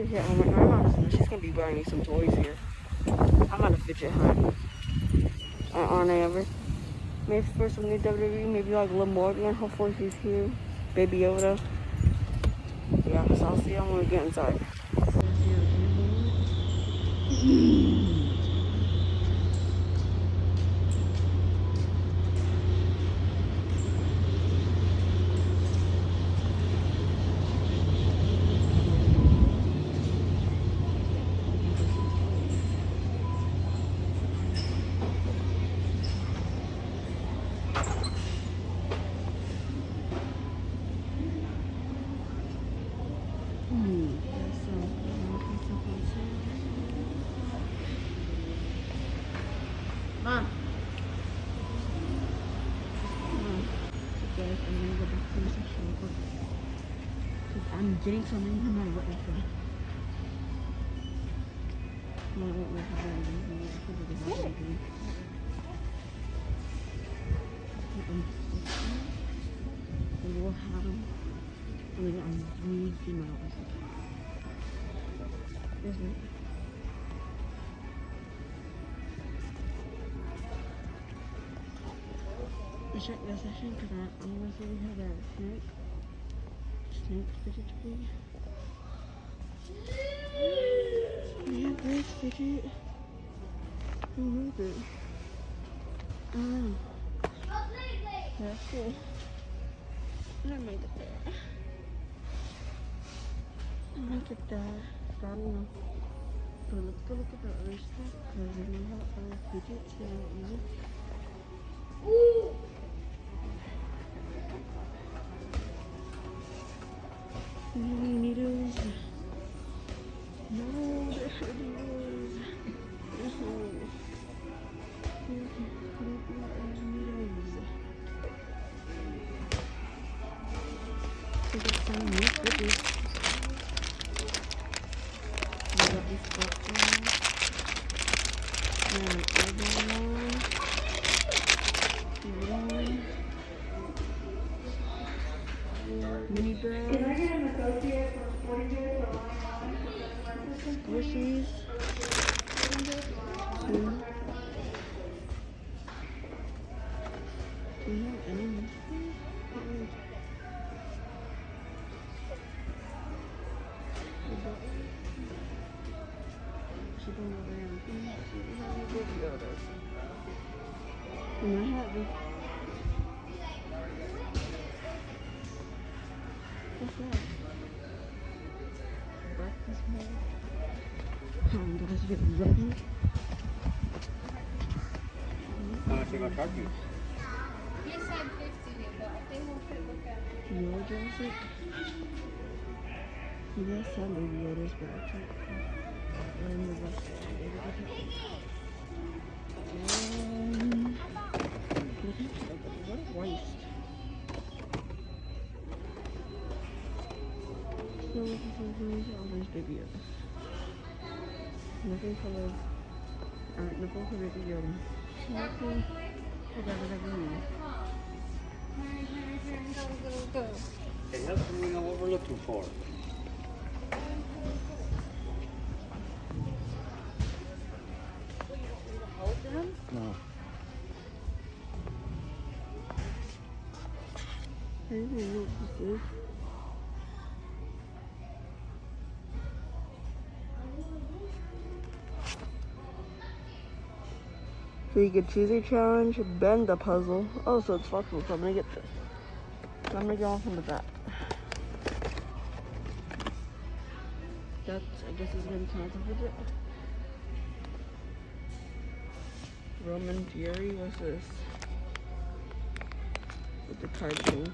fidget hunt right now. She's gonna be buying me some toys here. I'm on a fidget hunt. Aren't I ever? Maybe for some new WWE, maybe like Lamorgan. Hopefully he's here. Baby Yoda. Yeah, so I'll see you when we get inside. Mom. Guys, I'm gonna go back to the section because I'm getting something no matter what I say. No matter what I say. We will have them later on $3 miles. This way. I checked this section because I want to see we have that snake fidget toy. We have this fidget. Who is it? I don't know. That's cool. I might get that. I might get that. I don't know. But let's go look at the other stuff because we might have other fidgets that I don't know. Ooh! Needles. No, they're needles. To get some new fidgets. We got this one. And another one. Mini birds. Can I get an associate for Fidget or squishies. Do you have any more? She don't know where everything is. She doesn't have any baby Yodas. And I have this. What's that? Breakfast mode. Guys, get ready. How much you gonna charge you? He said 50, but I think we'll put look at it. You address it? You guys said baby Yodas, but I can't. And the rest of it. What a waste. Still looking for all these baby Yodas. Nothing for the, nothing for baby Yoda. Nothing for WWE. Go. Hey, that's what we know what we're looking for. No. I don't know what this is. So you can choose a challenge, bend the puzzle. Oh, so it's flexible, so I'm gonna get this. So I'm gonna go off into that. That's, I guess is gonna count as a fidget. Roman Fury, what's this? With the card thing.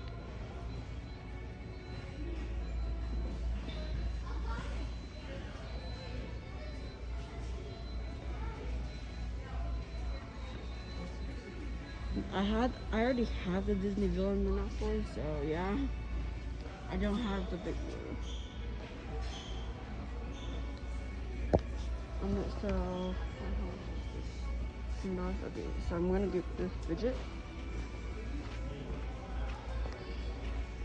I already have the Disney villain Monopoly, so yeah. I don't have the big one. I'm not so okay, so I'm gonna get this fidget.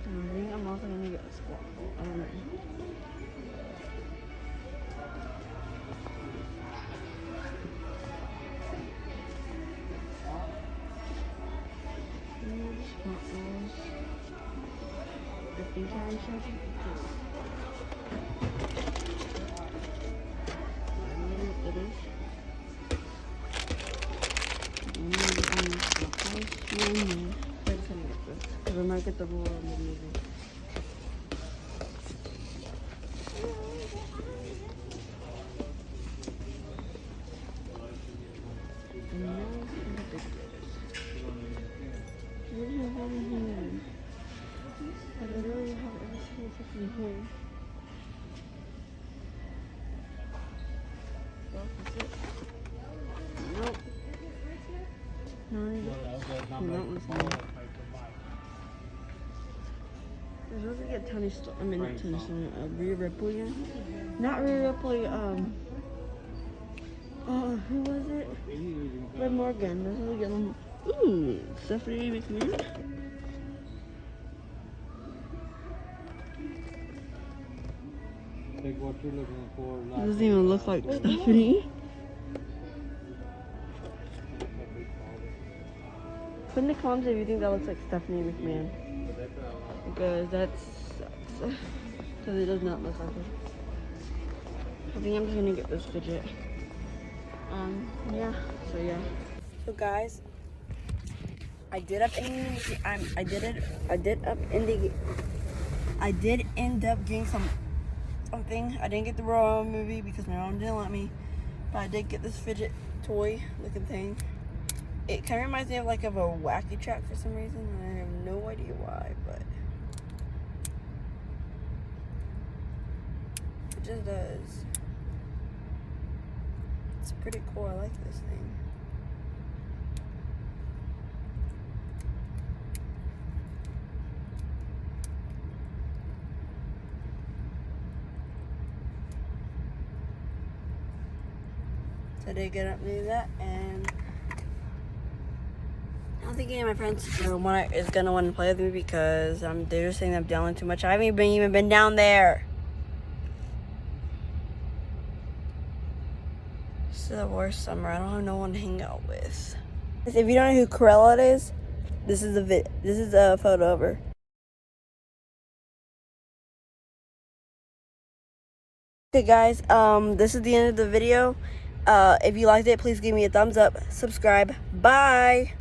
And I think I'm also gonna get a squat ball. I don't know. Because I might get the roll on the movie. I literally have every single thing here. Well, that's it. Nope. No, that one's not. There's really a Tony Stark. I mean, not Tony Stark. Rhea Ripley. Not Rhea Ripley. Who was it? Liv Morgan. There's really good. Ooh, Stephanie McMahon. Take what you're looking for. It doesn't even look like Stephanie. Put in the comments if you think that looks like Stephanie McMahon. Because that's sucks. Because it does not look like her. I think I'm just gonna get this fidget. Yeah. So yeah. So guys, I did end up getting something. I didn't get the raw movie because my mom didn't let me, but I did get this fidget toy looking thing. It kind of reminds me of a wacky track for some reason, and I have no idea why, but it just does. It's pretty cool. I like this thing. So I did get up and do that, and I don't think any of my friends is gonna want to play with me because they're just saying I'm down too much. I haven't even been down there. This is the worst summer. I don't have no one to hang out with. If you don't know who Corella is, this is a photo of her. Okay guys, this is the end of the video. If you liked it, please give me a thumbs up, subscribe, bye!